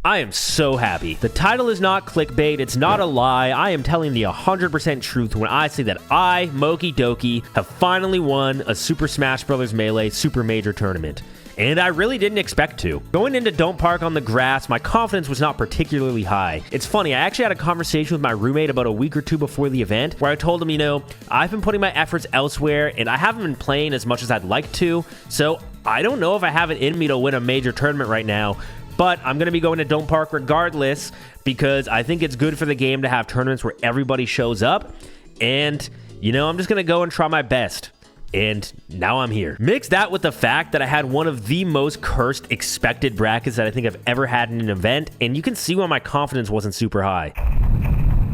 I am so happy. The title is not clickbait, it's not a lie. I am telling the 100% truth when I say that I, moky-dokie, have finally won a Super Smash Bros. Melee Super Major Tournament. And I really didn't expect to. Going into Don't Park on the Grass, my confidence was not particularly high. It's funny, I actually had a conversation with my roommate about a week or two before the event where I told him, you know, I've been putting my efforts elsewhere and I haven't been playing as much as I'd like to, so I don't know if I have it in me to win a major tournament right now. But I'm going to be going to Don't Park regardless because I think it's good for the game to have tournaments where everybody shows up. And, you know, I'm just going to go and try my best. And now I'm here. Mix that with the fact that I had one of the most cursed expected brackets that I think I've ever had in an event. And you can see why my confidence wasn't super high.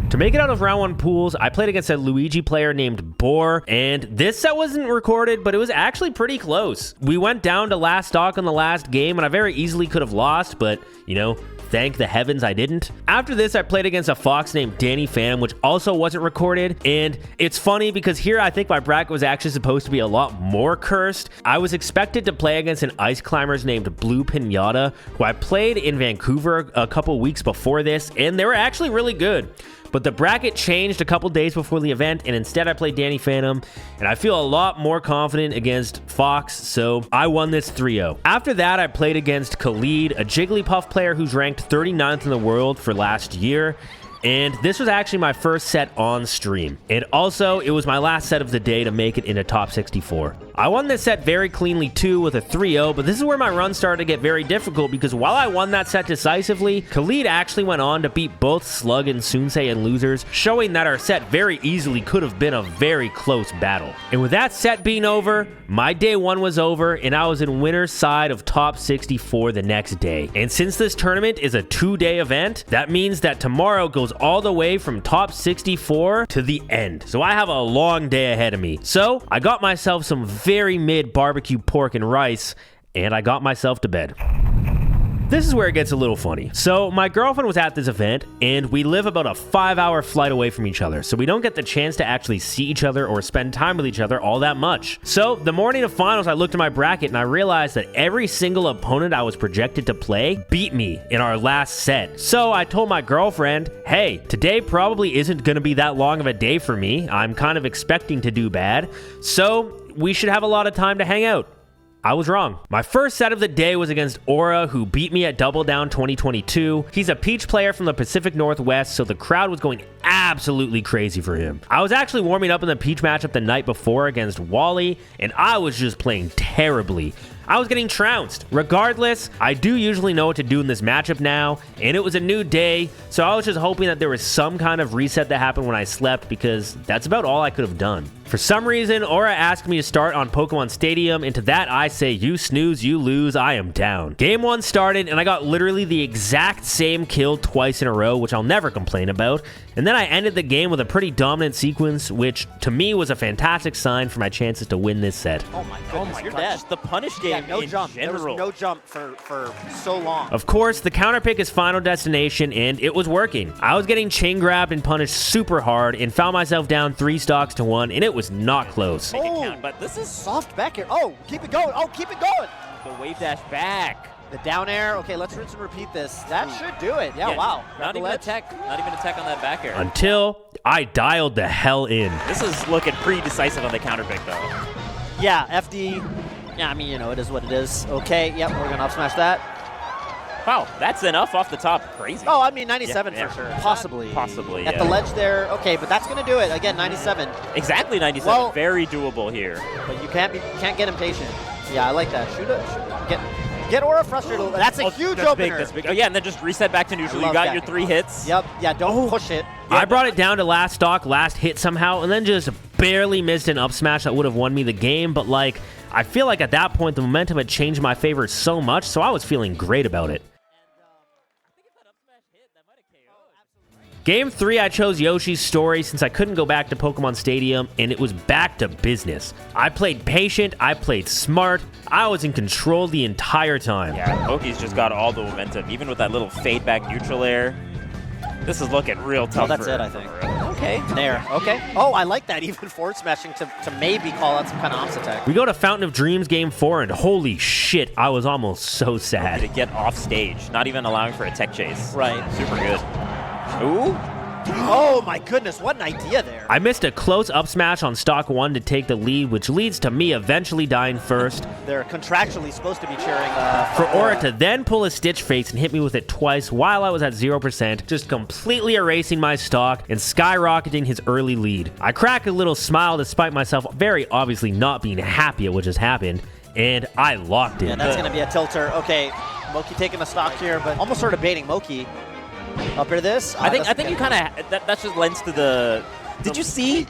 To make it out of round 1 pools, I played against a Luigi player named Boar, and this set wasn't recorded, but it was actually pretty close. We went down to last stock on the last game, and I very easily could have lost, but, you know, thank the heavens I didn't. After this, I played against a fox named Danny Phantom, which also wasn't recorded, and it's funny because here I think my bracket was actually supposed to be a lot more cursed. I was expected to play against an ice climber named Blue Pinata, who I played in Vancouver a couple weeks before this, and they were actually really good. But the bracket changed a couple days before the event, and instead I played Danny Phantom, and I feel a lot more confident against Fox, so I won this 3-0. After that, I played against Khalid, a Jigglypuff player who's ranked 39th in the world for last year, and this was actually my first set on stream. And also, it was my last set of the day to make it into top 64. I won this set very cleanly too with a 3-0, but this is where my run started to get very difficult because while I won that set decisively, Khalid actually went on to beat both Slug and Sunsei in losers, showing that our set very easily could have been a very close battle. And with that set being over, my day 1 was over and I was in winner's side of top 64 the next day. And since this tournament is a 2-day event, that means that tomorrow goes all the way from top 64 to the end. So I have a long day ahead of me. So I got myself some very mid barbecue pork and rice, and I got myself to bed. This is where it gets a little funny. So my girlfriend was at this event, and we live about a 5-hour flight away from each other, so we don't get the chance to actually see each other or spend time with each other all that much. So the morning of finals, I looked at my bracket and I realized that every single opponent I was projected to play beat me in our last set. So I told my girlfriend, hey, today probably isn't going to be that long of a day for me. I'm kind of expecting to do bad, so we should have a lot of time to hang out. I was wrong. My first set of the day was against Aura, who beat me at Double Down 2022. He's a Peach player from the Pacific Northwest, so the crowd was going absolutely crazy for him. I was actually warming up in the Peach matchup the night before against Wally, and I was just playing terribly. I was getting trounced. Regardless, I do usually know what to do in this matchup now, and it was a new day, so I was just hoping that there was some kind of reset that happened when I slept, because that's about all I could have done. For some reason, Aura asked me to start on Pokemon Stadium, and to that I say, you snooze, you lose, I am down. Game 1 started, and I got literally the exact same kill twice in a row, which I'll never complain about, and then I ended the game with a pretty dominant sequence, which to me was a fantastic sign for my chances to win this set. Oh my goodness, you're dead. The punish game no in jump. general. There was no jump for so long. Of course, the counter pick is Final Destination, and it was working. I was getting chain grabbed and punished super hard, and found myself down 3 stocks to 1, and it was not close. Make it count, but this is Soft back here. Oh, keep it going. Oh, keep it going. the wave dash back. The down air. Okay, let's rinse and repeat this. That should do it. Yeah, wow. Not even attack on that back air. Until I dialed the hell in. This is looking pretty decisive on the counter pick, though. Yeah, FD. Yeah, I mean, you know, it is what it is. Okay, yep, we're gonna up smash that. Wow, that's enough off the top. Crazy. Oh, I mean, 97 Yeah, for sure. yeah. Possibly. Possibly, At yeah. the ledge there. Okay, but that's gonna do it. Again, 97. Exactly 97. Well- Very doable here. But you can't get impatient. Yeah, I like that. Shoot it. Get Aura frustrated. a little. That's a huge that's opener. Big, that's big. Oh yeah, and then just reset back to neutral. You love got that. your 3 hits. Yep. Yeah, don't push it. I brought it down to last stock, last hit somehow, and then just barely missed an up smash that would have won me the game, but like, I feel like at that point the momentum had changed in my favor so much, so I was feeling great about it. Game 3, I chose Yoshi's Story since I couldn't go back to Pokemon Stadium, and it was back to business. I played patient, I played smart, I was in control the entire time. Yeah, Moki's just got all the momentum, even with that little fade back neutral air. This is looking real tough. that's for it, I think. Okay, there. Okay. Oh, I like that. Even forward smashing to maybe call out some kind of opposite attack. We go to Fountain of Dreams game 4, and holy shit, I was almost so To sad. get off stage, not even allowing for a tech chase. Right. Super good. Ooh. Oh my goodness, what an idea there. I missed a close up smash on stock 1 to take the lead, which leads to me eventually dying first. They're contractually supposed to be cheering For Aura to then pull a Stitch Face and hit me with it twice while I was at 0%, just completely erasing my stock and skyrocketing his early lead. I crack a little smile despite myself very obviously not being happy at what just happened, and I locked it. And that's going to be a tilter. Okay, Moki taking the stock here, but almost sort of baiting Moki. Up here this. I think you kind of that just lends to the. Did you see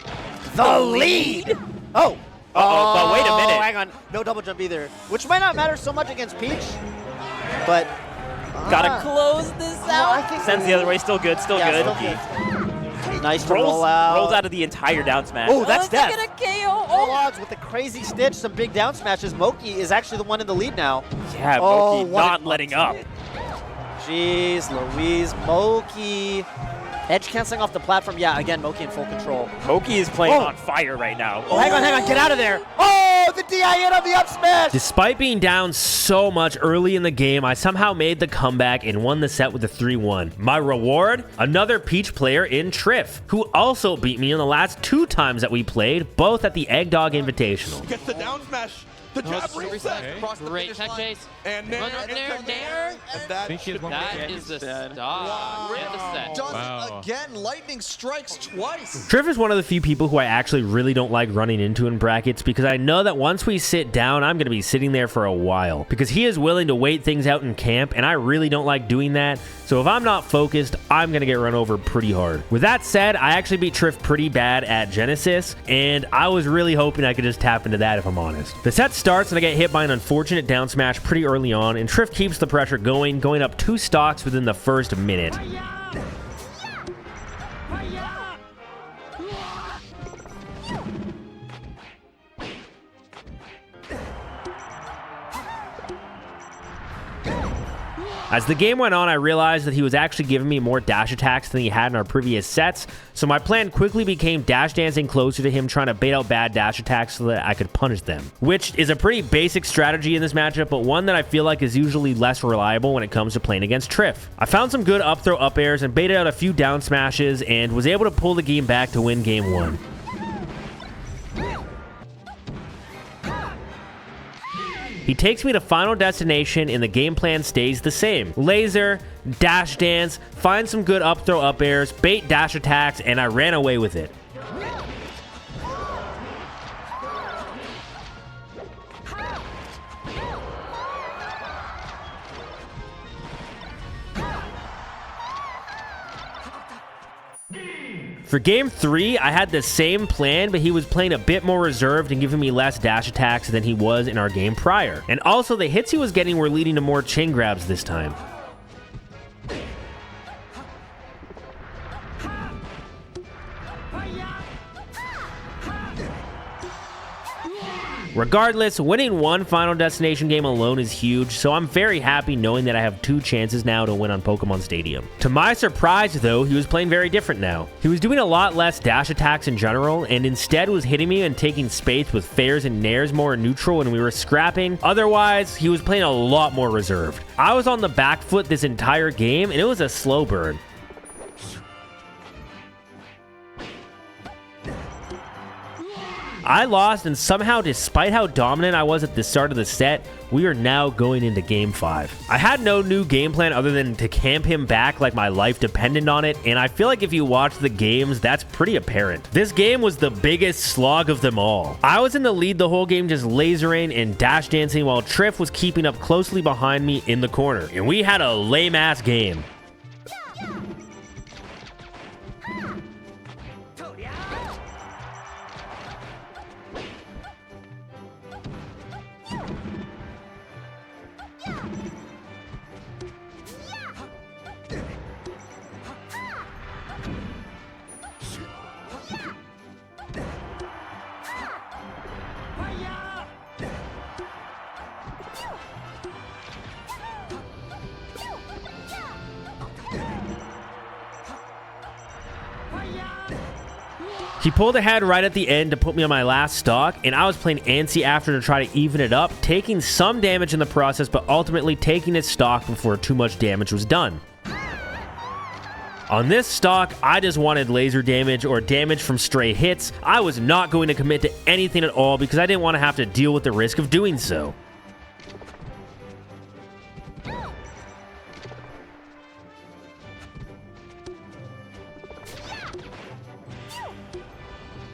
the lead? Oh. But wait a minute. Hang on. No double jump either. Which might not matter so much against Peach, but Gotta close this out. I think Sends the other way. Still good. Still yeah, good. still good. Nice to roll Rolls out. out of the entire down smash. Oh, that's death. Gonna KO. Full odds with the crazy Stitch, some big down smashes. Moki is actually the one in the lead now. Yeah, Oh, Moki what not an letting up. Jeez Louise, Moki. Edge canceling off the platform. Yeah, again, Moki in full control. Moki is playing Oh. on fire right now. Oh, hang on, get out of there. Oh, the DI in on the up smash. Despite being down so much early in the game, I somehow made the comeback and won the set with a 3-1. My reward? Another Peach player in Triff, who also beat me in the last 2 times that we played, both at the Eggdog Invitational. Gets the down smash. The jab reset. Across the Great finish tech line. chase. And Run up there. And that That is the stop. Wow. End the set. Does it again. Lightning strikes twice. Triff is one of the few people who I actually really don't like running into in brackets because I know that once we sit down, I'm going to be sitting there for a while because he is willing to wait things out in camp, and I really don't like doing that. So if I'm not focused, I'm going to get run over pretty hard. With that said, I actually beat Triff pretty bad at Genesis, and I was really hoping I could just tap into that if I'm honest. The set starts and I get hit by an unfortunate down smash pretty early on, and Triff keeps the pressure going up 2 stocks within the first minute. As the game went on, I realized that he was actually giving me more dash attacks than he had in our previous sets, so my plan quickly became dash dancing closer to him, trying to bait out bad dash attacks so that I could punish them, which is a pretty basic strategy in this matchup, but one that I feel like is usually less reliable when it comes to playing against Triff. I found some good up throw up airs and baited out a few down smashes and was able to pull the game back to win game 1. He takes me to Final Destination and the game plan stays the same. Laser, dash dance, find some good up throw up airs, bait dash attacks, and I ran away with it. For game 3, I had the same plan, but he was playing a bit more reserved and giving me less dash attacks than he was in our game prior. And also, the hits he was getting were leading to more chain grabs this time. Regardless, winning one Final Destination game alone is huge, so I'm very happy knowing that I have 2 chances now to win on Pokemon Stadium. To my surprise, though, he was playing very different now. He was doing a lot less dash attacks in general, and instead was hitting me and taking space with fairs and nairs more neutral when we were scrapping. Otherwise, he was playing a lot more reserved. I was on the back foot this entire game, and it was a slow burn. I lost, and somehow, despite how dominant I was at the start of the set, we are now going into Game 5. I had no new game plan other than to camp him back like my life depended on it, and I feel like if you watch the games, that's pretty apparent. This game was the biggest slog of them all. I was in the lead the whole game, just lasering and dash dancing, while Triff was keeping up closely behind me in the corner, and we had a lame-ass game. He pulled ahead right at the end to put me on my last stock, and I was playing antsy after to try to even it up, taking some damage in the process, but ultimately taking his stock before too much damage was done. On this stock, I just wanted laser damage or damage from stray hits. I was not going to commit to anything at all because I didn't want to have to deal with the risk of doing so.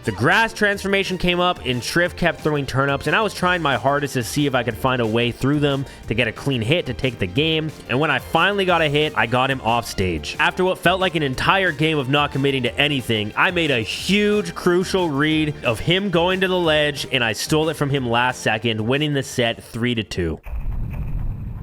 The grass transformation came up and Triff kept throwing turnips, and I was trying my hardest to see if I could find a way through them to get a clean hit to take the game, and when I finally got a hit, I got him off stage. After what felt like an entire game of not committing to anything, I made a huge crucial read of him going to the ledge, and I stole it from him last second, winning the set 3-2.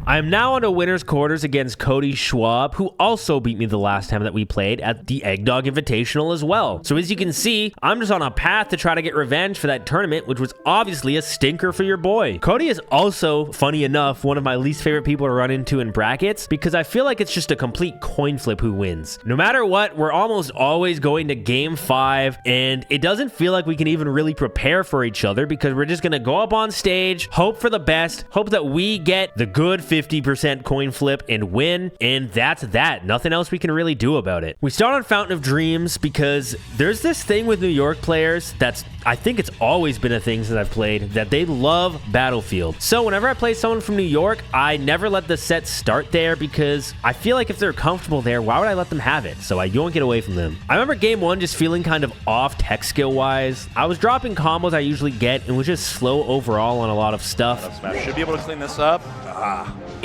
I am now on to winner's quarters against Cody Schwab, who also beat me the last time that we played at the Eggdog Invitational as well. So as you can see, I'm just on a path to try to get revenge for that tournament, which was obviously a stinker for your boy. Cody is also, funny enough, one of my least favorite people to run into in brackets because I feel like it's just a complete coin flip who wins. No matter what, we're almost always going to game 5, and it doesn't feel like we can even really prepare for each other because we're just going to go up on stage, hope for the best, hope that we get the good 50% coin flip and win, and that's that. Nothing else we can really do about it. We start on Fountain of Dreams because there's this thing with New York players that's, I think it's always been a thing since I've played, that they love Battlefield. So whenever I play someone from New York, I never let the set start there because I feel like if they're comfortable there, why would I let them have it? So I don't get away from them. I remember game 1 just feeling kind of off tech skill wise. I was dropping combos I usually get and was just slow overall on a lot of stuff. Smash should be able to clean this up.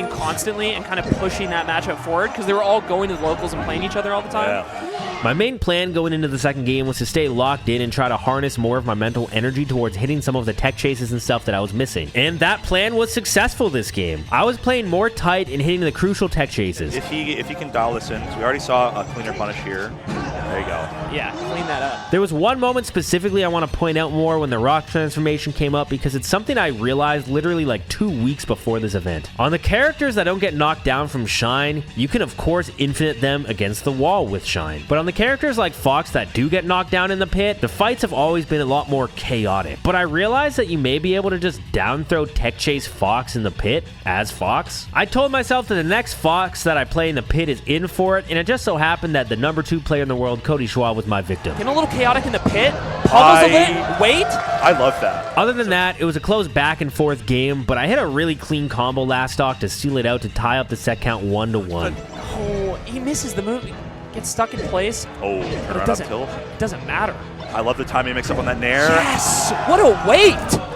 Constantly and kind of pushing that matchup forward because they were all going to the locals and playing each other all the time. Yeah. My main plan going into the second game was to stay locked in and try to harness more of my mental energy towards hitting some of the tech chases and stuff that I was missing. And that plan was successful this game. I was playing more tight and hitting the crucial tech chases. If he can dial this in, because we already saw a cleaner punish here. There you go. Yeah, clean that up. There was one moment specifically I want to point out more when the rock transformation came up because it's something I realized literally like 2 weeks before this event. On the characters that don't get knocked down from Shine, you can of course infinite them against the wall with Shine. But on the characters like Fox that do get knocked down in the pit, the fights have always been a lot more chaotic. But I realized that you may be able to just down throw tech chase Fox in the pit as Fox. I told myself that the next Fox that I play in the pit is in for it, and it just so happened that the number 2 player in the world, Cody Schwab, was my victim. Getting a little chaotic in the pit. Pummels a bit. Wait. I love that. Other than that, it was a close back and forth game, but I hit a really clean combo last stock to seal it out to tie up the set count 1-1. Oh, he misses the move. Gets stuck in place. Oh, But turn up tilt. it doesn't matter. I love the timing mix up on that nair. Yes! What a wait!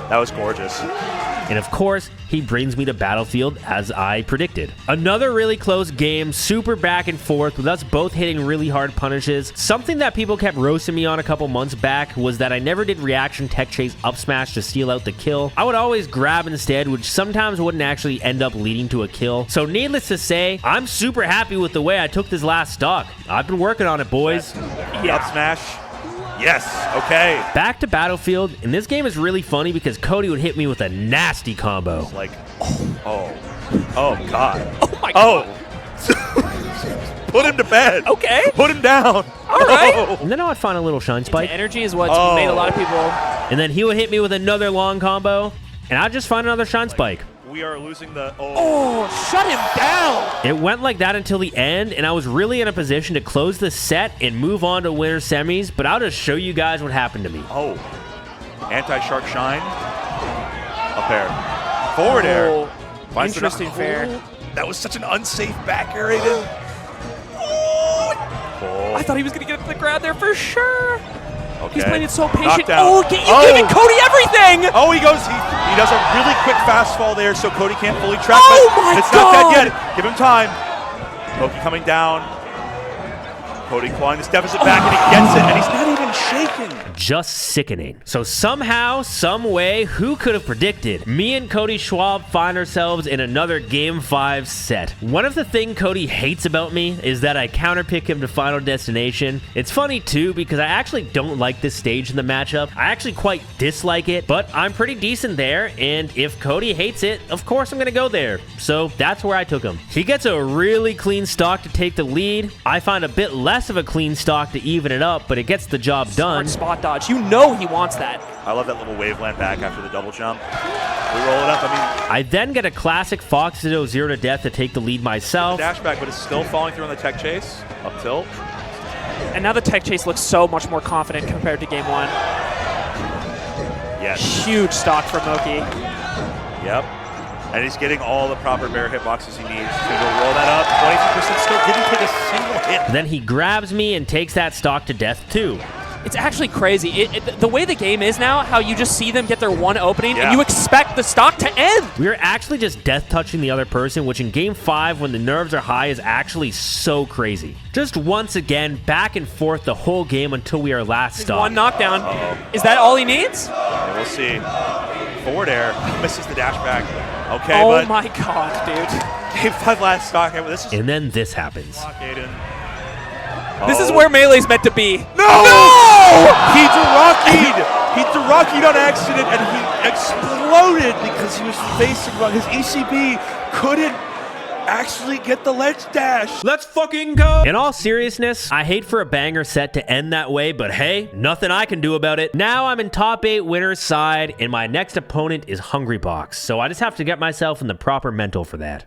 That was gorgeous. And of course, he brings me to Battlefield as I predicted. Another really close game, super back and forth with us both hitting really hard punishes. Something that people kept roasting me on a couple months back was that I never did reaction tech chase up smash to seal out the kill. I would always grab instead, which sometimes wouldn't actually end up leading to a kill. So needless to say, I'm super happy with the way I took this last stock. I've been working on it, boys. Up smash. Yes, okay. Back to Battlefield, and this game is really funny because Cody would hit me with a nasty combo. Like, oh God. Oh my god. Oh. Put him to bed. Okay. Put him down. All right. Oh. And then I would find a little shine spike, Energy is what's made a lot of people. and then he would hit me with another long combo, and I'd just find another shine spike. We are losing the... Oh, shut him down. It went like that until the end, and I was really in a position to close the set and move on to winner semis, but I'll just show you guys what happened to me. Oh. Anti-shark shine. Up air. Forward air. Finds the- Interesting fair. That was such an unsafe back air, Aiden. Oh. I thought he was going to get up to the ground there for sure. Okay. He's playing it so patient. Knockdown. Oh, you're giving Cody everything. Oh, he goes. He does a really quick fast fall there, so Cody can't fully track. Oh but my it's God. not dead yet. Give him time. Moky coming down. Cody clawing this deficit back, and he gets it, and he's not even shaking. Just sickening. So somehow, some way, who could have predicted? Me and Cody Schwab find ourselves in another Game 5 set. One of the things Cody hates about me is that I counterpick him to Final Destination. It's funny too because I actually don't like this stage in the matchup. I actually quite dislike it, but I'm pretty decent there, and if Cody hates it, of course I'm gonna go there. So that's where I took him. He gets a really clean stock to take the lead. I find a bit less of a clean stock to even it up, but it gets the job job done. Smart spot dodge. You know he wants that. I love that little waveland back after the double jump. We roll it up. I mean, I then get a classic Fox 0 to death to take the lead myself. dash back, but it's still falling through on the tech chase. Up tilt. And now the tech chase looks so much more confident compared to game 1. Yes. Huge stock for Moki. Yep. And he's getting all the proper bear hitboxes he needs. He's going to roll that up. 22% still didn't take a single hit. Then he grabs me and takes that stock to death too. It's actually crazy. The way the game is now, how you just see them get their one opening, Yeah. and you expect the stock to end. We are actually just death touching the other person, which in game 5, when the nerves are high, is actually so crazy. Just once again, back and forth the whole game until we are last stopped. One knockdown. Is that all he needs? Yeah, we'll see. Forward air. Misses the dash back. Okay, Oh but my god, dude. game 5 last stock. This is And then this happens. Aiden. This is where Melee's meant to be. No! He Duraki'd on accident, and he exploded because he was facing wrong. His ECB couldn't actually get the ledge dash. Let's fucking go! In all seriousness, I hate for a banger set to end that way, but hey, nothing I can do about it. Now I'm in top 8 winner's side, and my next opponent is Hbox, so I just have to get myself in the proper mental for that.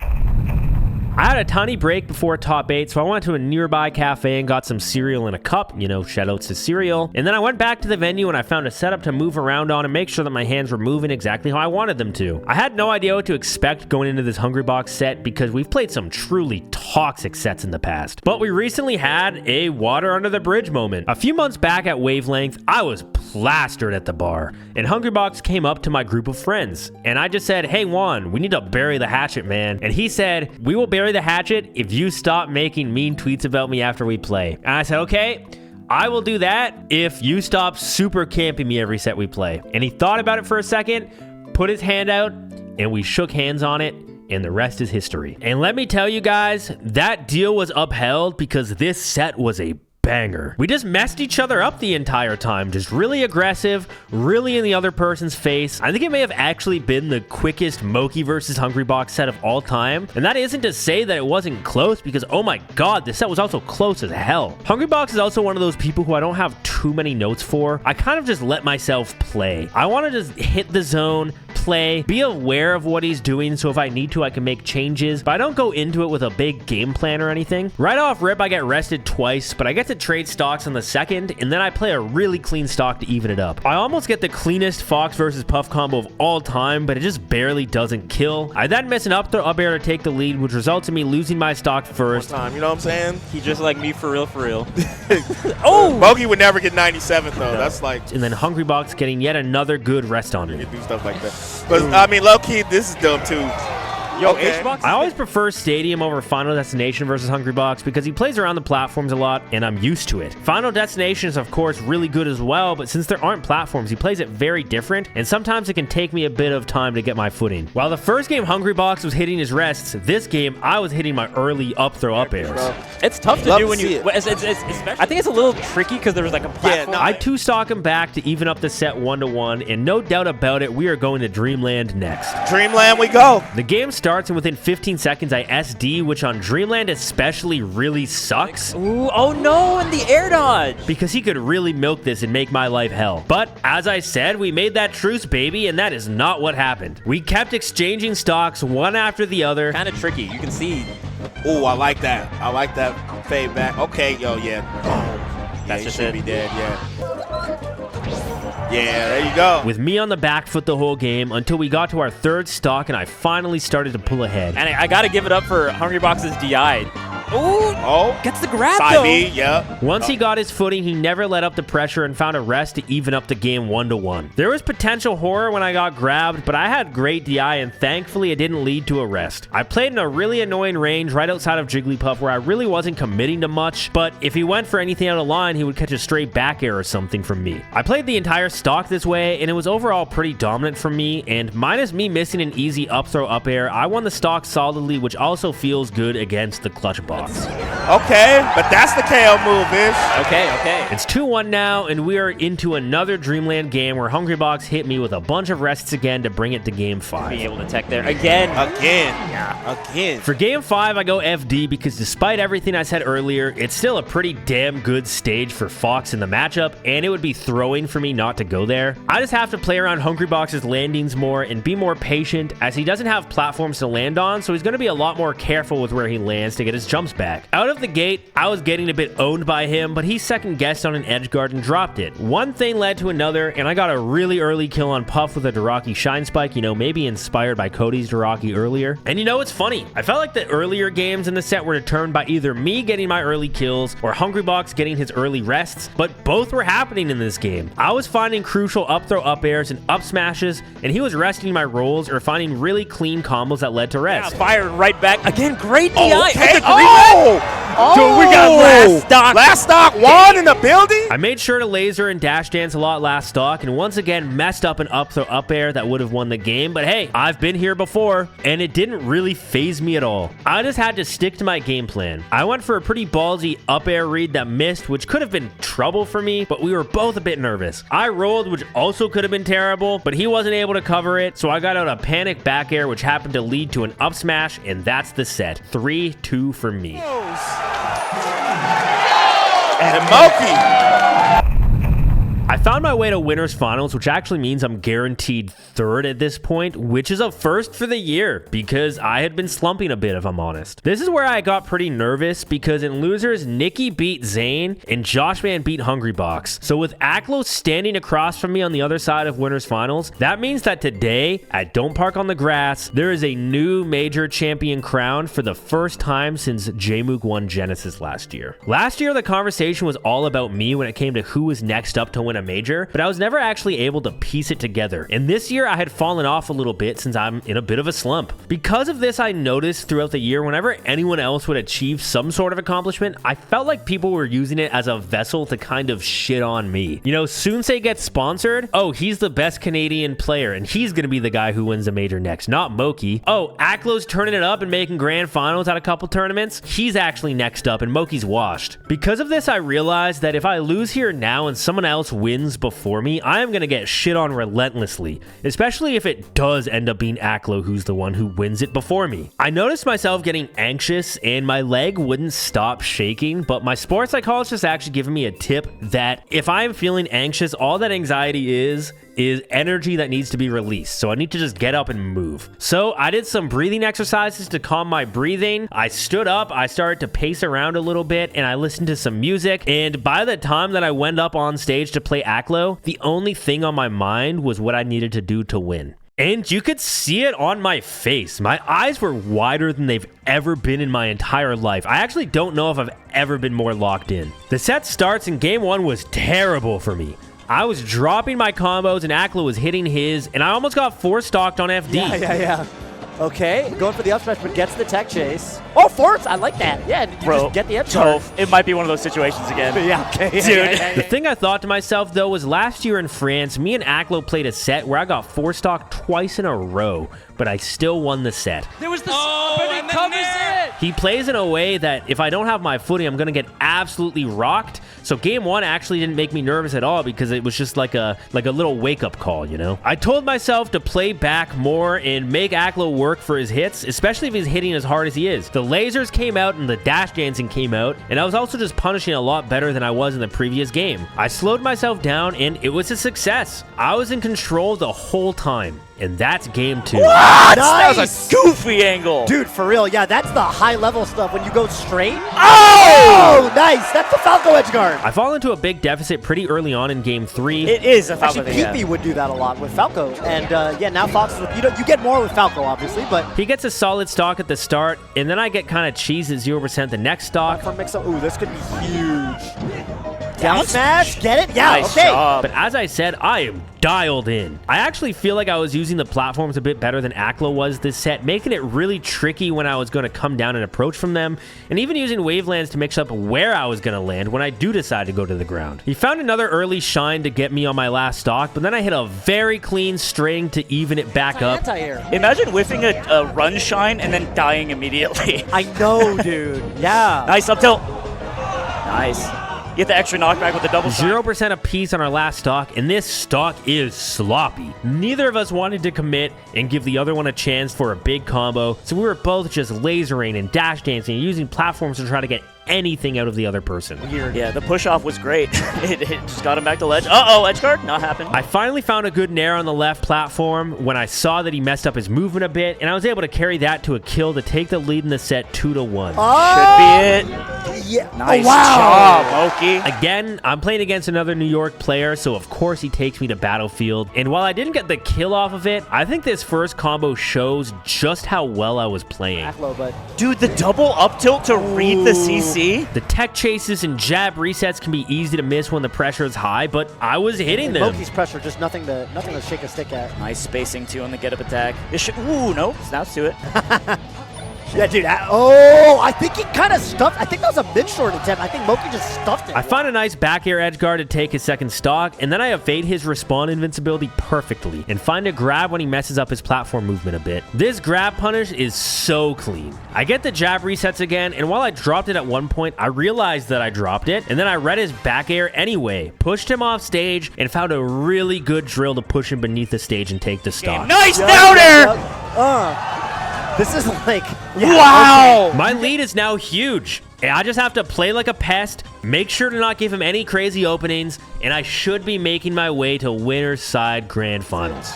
I had a tiny break before top 8, so I went to a nearby cafe and got some cereal in a cup, you know, shoutouts to cereal. And then I went back to the venue and I found a setup to move around on and make sure that my hands were moving exactly how I wanted them to. I had no idea what to expect going into this Hbox set because we've played some truly toxic sets in the past. But we recently had a water under the bridge moment. A few months back at Wavelength, I was plastered at the bar, and Hbox came up to my group of friends, and I just said, "Hey Juan, we need to bury the hatchet, man." And he said, "We will bury the hatchet if you stop making mean tweets about me after we play." And I said, "Okay, I will do that if you stop super camping me every set we play." And he thought about it for a second, put his hand out, and we shook hands on it, and the rest is history. And let me tell you guys, that deal was upheld because this set was a banger. We just messed each other up the entire time, just really aggressive, really in the other person's face. I think it may have actually been the quickest Moki versus Hbox set of all time, and that isn't to say that it wasn't close, because oh my god, this set was also close as hell. Hbox is also one of those people who I don't have too many notes for. I kind of just let myself play. I want to just hit the zone, play, be aware of what he's doing, so if I need to, I can make changes, but I don't go into it with a big game plan or anything. Right off rip, I get rested twice, but I get to trade stocks on the second, and then I play a really clean stock to even it up. I almost get the cleanest Fox versus Puff combo of all time, but it just barely doesn't kill. I then miss an up throw up air to take the lead, which results in me losing my stock first. Time, you know what I'm saying? He just like me for real, for real. Oh! Moki would never get 97th, though. That's like... And then Hbox getting yet another good rest on You me. can do stuff like that. But, I mean, low-key, this is dope, too. Yo, Okay. Hbox. I always prefer Stadium over Final Destination versus Hbox because he plays around the platforms a lot, and I'm used to it. Final Destination is, of course, really good as well, but since there aren't platforms, he plays it very different, and sometimes it can take me a bit of time to get my footing. While the first game Hbox was hitting his rests, this game I was hitting my early up throw up airs. It's tough to Love do to when see you. it. I think it's a little tricky because there was like a platform. no, I two-stock him back to even up the set 1-1, and no doubt about it, we are going to Dreamland next. Dreamland we go. The game starts, and within 15 seconds, I SD, which on Dreamland especially really sucks, Ooh, oh no, and the air dodge. because he could really milk this and make my life hell. But as I said, we made that truce, baby, and that is not what happened. We kept exchanging stocks one after the other. Kind of tricky. You can see. Ooh, I like that. I like that fade back. Okay, yo, yeah. Oh, That's he just should it. be dead, yeah. Yeah, there you go. With me on the back foot the whole game until we got to our third stock and I finally started to pull ahead. And I got to give it up for Hbox's DI. Ooh, Oh, gets the grab side though. B, yeah. Once he got his footing, he never let up the pressure and found a rest to even up the game 1-1. There was potential horror when I got grabbed, but I had great DI and thankfully it didn't lead to a rest. I played in a really annoying range right outside of Jigglypuff where I really wasn't committing to much, but if he went for anything out of line, he would catch a straight back air or something from me. I played the entire stock this way and it was overall pretty dominant for me, and minus me missing an easy up throw up air, I won the stock solidly, which also feels good against the clutch box. Hbox. Okay, but that's the KO move-ish. Okay. It's 2-1 now, and we are into another Dreamland game where Hungrybox hit me with a bunch of rests again to bring it to game 5. Being able to tech there again. Again. For game 5, I go FD because despite everything I said earlier, it's still a pretty damn good stage for Fox in the matchup, and it would be throwing for me not to go there. I just have to play around Hungrybox's landings more and be more patient, as he doesn't have platforms to land on, so he's going to be a lot more careful with where he lands to get his jumps back. Out of the gate, I was getting a bit owned by him, but he second guessed on an edge guard and dropped it. One thing led to another, and I got a really early kill on Puff with a Doraki Shine Spike, you know, maybe inspired by Cody's Doraki earlier. And you know, it's funny. I felt like the earlier games in the set were determined by either me getting my early kills or Hungrybox getting his early rests, but both were happening in this game. I was finding crucial up throw up airs and up smashes, and he was resting my rolls or finding really clean combos that led to rest. Firing right back. Again, great DI. Okay. Dude, we got last stock. Last stock, one in the building. I made sure to laser and dash dance a lot last stock, and once again messed up an up throw up air that would have won the game, but hey, I've been here before, and it didn't really phase me at all. I just had to stick to my game plan. I went for a pretty ballsy up air read that missed, which could have been trouble for me, but we were both a bit nervous. I rolled, which also could have been terrible, but he wasn't able to cover it, so I got out a panic back air, which happened to lead to an up smash, and that's the set. 3-2 for me. And Moki. I found my way to winners finals, which actually means I'm guaranteed third at this point, which is a first for the year because I had been slumping a bit, if I'm honest. This is where I got pretty nervous because in losers, Nikki beat Zane and Joshman beat Hungrybox. So with Aklo standing across from me on the other side of winners finals, that means that today at Don't Park on the Grass, there is a new major champion crowned for the first time since Jmook won Genesis last year. Last year, the conversation was all about me when it came to who was next up to win a major, but I was never actually able to piece it together. And this year I had fallen off a little bit since I'm in a bit of a slump. Because of this, I noticed throughout the year whenever anyone else would achieve some sort of accomplishment, I felt like people were using it as a vessel to kind of shit on me. You know, Soonsei gets sponsored. Oh, he's the best Canadian player and he's gonna be the guy who wins the major next, not Moki. Oh, Aklo's turning it up and making grand finals at a couple tournaments. He's actually next up and Moki's washed. Because of this, I realized that if I lose here now and someone else wins before me, I am going to get shit on relentlessly, especially if it does end up being Aklo who's the one who wins it before me. I noticed myself getting anxious and my leg wouldn't stop shaking, but my sports psychologist actually given me a tip that if I'm feeling anxious, all that anxiety is energy that needs to be released. So I need to just get up and move. So I did some breathing exercises to calm my breathing. I stood up, I started to pace around a little bit, and I listened to some music. And by the time that I went up on stage to play Aklo, the only thing on my mind was what I needed to do to win. And you could see it on my face. My eyes were wider than they've ever been in my entire life. I actually don't know if I've ever been more locked in. The set starts and game one was terrible for me. I was dropping my combos and Aklo was hitting his, and I almost got 4-stocked on FD. Yeah. Okay, going for the up smash, but gets the tech chase. Oh, force! I like that. Yeah, did you just get the edge guard? It might be one of those situations again. Yeah, okay. Dude. The thing I thought to myself, though, was last year in France, me and Aklo played a set where I got 4-stocked twice in a row, but I still won the set. There was the and he covers it. He plays in a way that if I don't have my footing, I'm going to get absolutely rocked. So game one actually didn't make me nervous at all because it was just like a little wake-up call, you know? I told myself to play back more and make Aklo work for his hits, especially if he's hitting as hard as he is. The lasers came out and the dash dancing came out, and I was also just punishing a lot better than I was in the previous game. I slowed myself down and it was a success. I was in control the whole time. And that's game 2. What? Nice. That was a goofy angle. Dude, for real, yeah, that's the high-level stuff when you go straight. Oh, nice. That's the Falco edge guard. I fall into a big deficit pretty early on in game 3. It is a Falco Actually, thing, PP would do that a lot with Falco. And yeah, now Fox, you get more with Falco, obviously, but... He gets a solid stock at the start, and then I get kind of cheesed at 0% the next stock. From mix-up, ooh, this could be huge. Down smash, get it? Yeah, Nice okay. job. But as I said, I am dialed in. I actually feel like I was using the platforms a bit better than Aklo was this set, making it really tricky when I was going to come down and approach from them, and even using wavelands to mix up where I was going to land when I do decide to go to the ground. He found another early shine to get me on my last stock, but then I hit a very clean string to even it back up. Anti-air. Imagine whiffing a run shine and then dying immediately. I know, dude. Yeah. Nice up tilt. Nice. Get the extra knockback with the double shine. 0% apiece on our last stock, and this stock is sloppy. Neither of us wanted to commit and give the other one a chance for a big combo, so we were both just lasering and dash dancing and using platforms to try to get anything out of the other person. Yeah, the push-off was great. it just got him back to ledge. Uh-oh, edge guard? Not happened. I finally found a good nair on the left platform when I saw that he messed up his movement a bit, and I was able to carry that to a kill to take the lead in the set 2-1. Should be it. Yeah. Nice Oh, wow. job, Moki. Again, I'm playing against another New York player, so of course he takes me to Battlefield. And while I didn't get the kill off of it, I think this first combo shows just how well I was playing. Aklo, but Dude, the double up tilt to read the CC? The tech chases and jab resets can be easy to miss when the pressure is high, but I was hitting them. Moki's pressure, just nothing to shake a stick at. Nice spacing, too, on the get-up attack. Ooh, nope. Snaps to it. Yeah, dude. I think he kind of stuffed. I think that was a mid-short attempt. I think Moki just stuffed it. I find a nice back air edge guard to take his second stock, and then I evade his respawn invincibility perfectly and find a grab when he messes up his platform movement a bit. This grab punish is so clean. I get the jab resets again, and while I dropped it at one point, I realized that I dropped it, and then I read his back air anyway, pushed him off stage, and found a really good drill to push him beneath the stage and take the stock. Nice down air! This is like, wow! My lead is now huge. I just have to play like a pest, make sure to not give him any crazy openings, and I should be making my way to winner's side grand finals.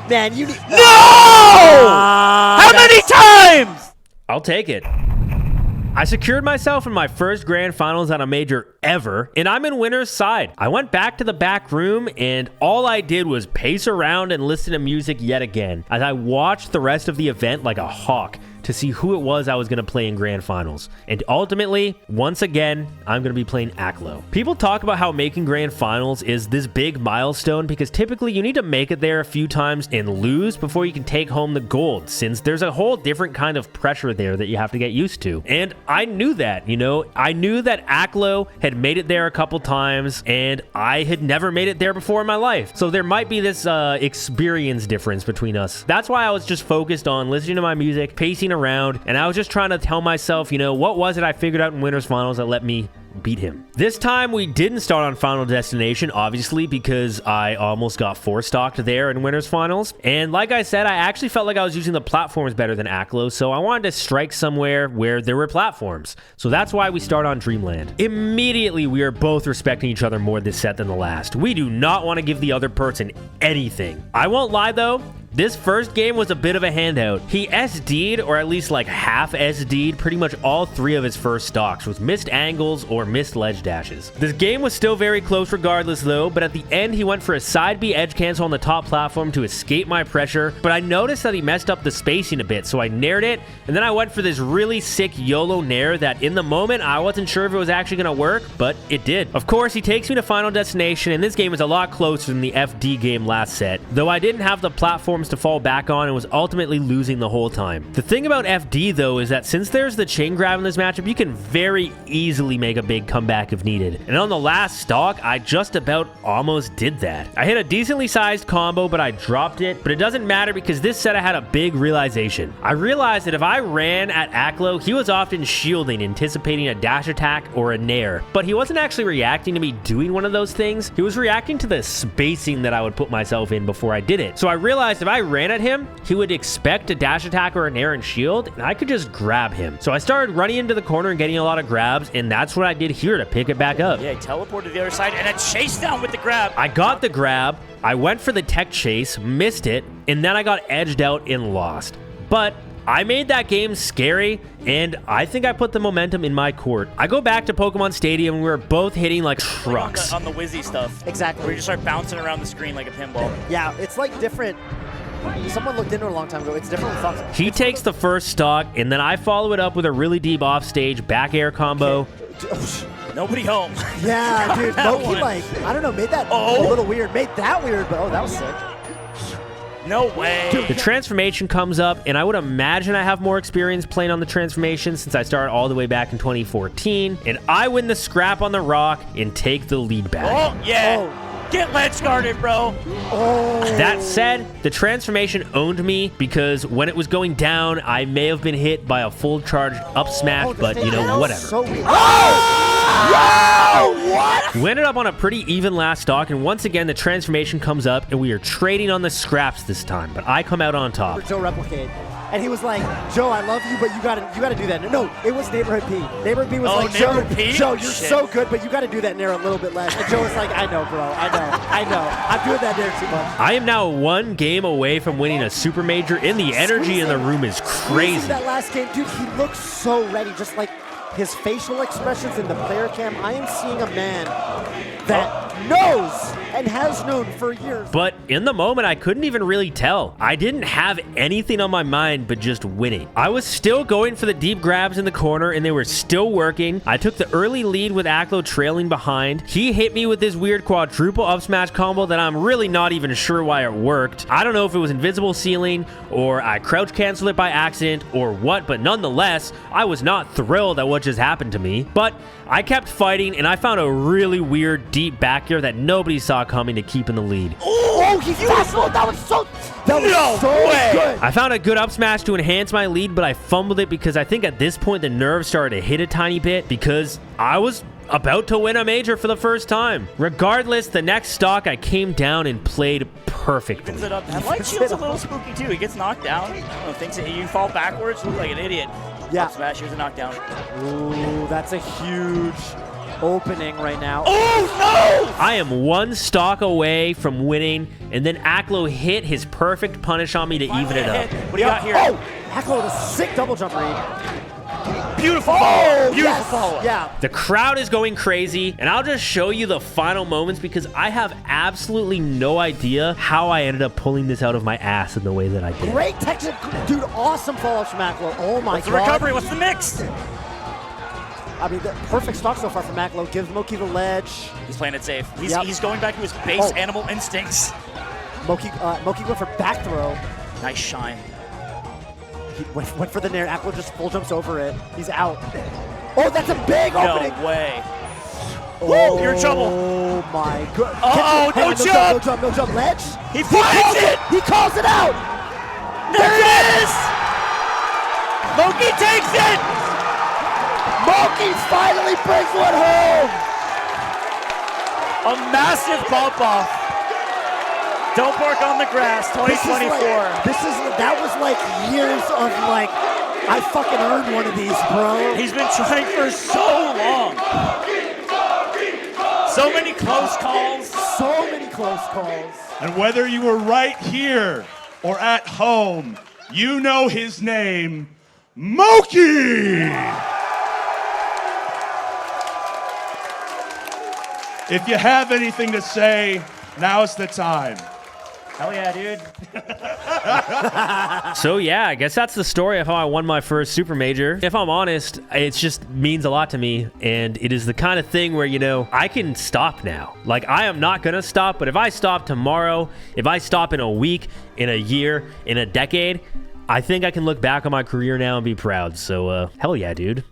Man, you need. No! How many times? I'll take it. I secured myself in my first grand finals at a major ever, and I'm in winner's side. I went back to the back room, and all I did was pace around and listen to music yet again as I watched the rest of the event like a hawk to see who it was I was going to play in grand finals. And ultimately, once again, I'm going to be playing Aklo. People talk about how making grand finals is this big milestone because typically you need to make it there a few times and lose before you can take home the gold, since there's a whole different kind of pressure there that you have to get used to. And I knew that, you know, I knew that Aklo had made it there a couple times and I had never made it there before in my life. So there might be this experience difference between us. That's why I was just focused on listening to my music, pacing around, and I was just trying to tell myself, you know, what was it I figured out in winners finals that let me beat him. This time we didn't start on Final Destination, obviously, because I almost got 4-stocked there in winners finals. And like I said, I actually felt like I was using the platforms better than Aklo, so I wanted to strike somewhere where there were platforms. So that's why we start on Dreamland. Immediately, we are both respecting each other more this set than the last. We do not want to give the other person anything. I won't lie though, this first game was a bit of a handout. He SD'd, or at least like half SD'd, pretty much all 3 of his first stocks with missed angles or missed ledge dashes. This game was still very close regardless though, but at the end he went for a side B edge cancel on the top platform to escape my pressure, but I noticed that he messed up the spacing a bit, so I nared it, and then I went for this really sick YOLO nair that in the moment I wasn't sure if it was actually going to work, but it did. Of course, he takes me to Final Destination, and this game is a lot closer than the FD game last set, though I didn't have the platform to fall back on and was ultimately losing the whole time. The thing about FD though is that since there's the chain grab in this matchup, you can very easily make a big comeback if needed. And on the last stock, I just about almost did that. I hit a decently sized combo, but I dropped it. But it doesn't matter because this set I had a big realization. I realized that if I ran at Aklo, he was often shielding, anticipating a dash attack or a nair. But he wasn't actually reacting to me doing one of those things. He was reacting to the spacing that I would put myself in before I did it. So I realized if I ran at him, he would expect a dash attack or an air and shield, and I could just grab him. So I started running into the corner and getting a lot of grabs, and that's what I did here to pick it back up. Yeah, he teleported to the other side and a chase down with the grab. I got the grab, I went for the tech chase, missed it, and then I got edged out and lost. But I made that game scary, and I think I put the momentum in my court. I go back to Pokemon Stadium, and we were both hitting like trucks. On the Wizzy stuff. Exactly. Where you just start bouncing around the screen like a pinball. Yeah, it's like different. Someone looked into it a long time ago. It's different with Fox. He takes the first stock, and then I follow it up with a really deep offstage back air combo. Nobody home. Yeah, dude. Moky, one. like, I don't know, made that Oh. a little weird. Made that weird, but that was sick. No way. The transformation comes up, and I would imagine I have more experience playing on the transformation since I started all the way back in 2014, and I win the scrap on the rock and take the lead back. Oh, yeah. Get ledge guarded, bro. That said, the transformation owned me because when it was going down, I may have been hit by a full charged up smash, but you know, whatever. So weird. We ended up on a pretty even last stock, and once again, the transformation comes up, and we are trading on the scraps this time, but I come out on top. Joe replicate. And he was like, Joe, I love you, but you gotta do that. No, it was Neighborhood P. Neighborhood P was like, Joe, P? Joe, you're Shit. so good, but you gotta do that nair a little bit less. And Joe was like, I know, bro. I know. I'm doing that nair too much. I am now one game away from winning a super major, and the energy in the room is crazy. That last game, dude, he looks so ready. Just like his facial expressions in the player cam, I am seeing a man that knows and has known for years. But in the moment, I couldn't even really tell. I didn't have anything on my mind but just winning. I was still going for the deep grabs in the corner, and they were still working. I took the early lead with Aklo trailing behind. He hit me with this weird quadruple up smash combo that I'm really not even sure why it worked. I don't know if it was invisible ceiling, or I crouch canceled it by accident, or what, but nonetheless, I was not thrilled at what just happened to me. But I kept fighting, and I found a really weird deep back air that nobody saw coming to keep in the lead. Oh, he fast-rolled. That was so good. I found a good up smash to enhance my lead, but I fumbled it because I think at this point the nerves started to hit a tiny bit because I was about to win a major for the first time. Regardless, the next stock I came down and played perfectly. It up. That light shield's a little spooky too. He gets knocked down. Thinks that you fall backwards, look like an idiot. Yeah. Up smash, here's a knockdown. Ooh, that's a huge opening right now. Oh no! I am one stock away from winning, and then Aklo hit his perfect punish on me to even it up. What do you got here? Oh, Aklo with a sick double jump read. Beautiful Oh, Beautiful yes. follow-up. Yeah. The crowd is going crazy, and I'll just show you the final moments because I have absolutely no idea how I ended up pulling this out of my ass in the way that I did. Great technique. Dude, awesome follow-ups from Aklo. Oh my What's the god. recovery? What's the mix? I mean, the perfect stock so far from Aklo. Gives Moky the ledge. He's playing it safe. Yep. He's going back to his base Oh. animal instincts. Moky went for back throw. Nice shine. He went for the nair. Aklo just full jumps over it. He's out. Oh, that's a big opening. No way. Oh, you're in trouble. Oh my god. Uh-oh, Hang no on, jump. No jump. Ledge. He finds it. He calls it out. There it is. Moky takes it. Moky finally brings one home. A massive bump off. Don't bark on the grass, 2024. That was like years of like, I fucking earned one of these, bro. He's been trying for so long. So many close calls. So many close calls. And whether you were right here or at home, you know his name, Moky! If you have anything to say, now's the time. Hell yeah, dude. So yeah, I guess that's the story of how I won my first super major. If I'm honest, it just means a lot to me, and it is the kind of thing where, you know, I can stop now. Like, I am not gonna stop, but if I stop tomorrow, if I stop in a week, in a year, in a decade, I think I can look back on my career now and be proud. So hell yeah, dude.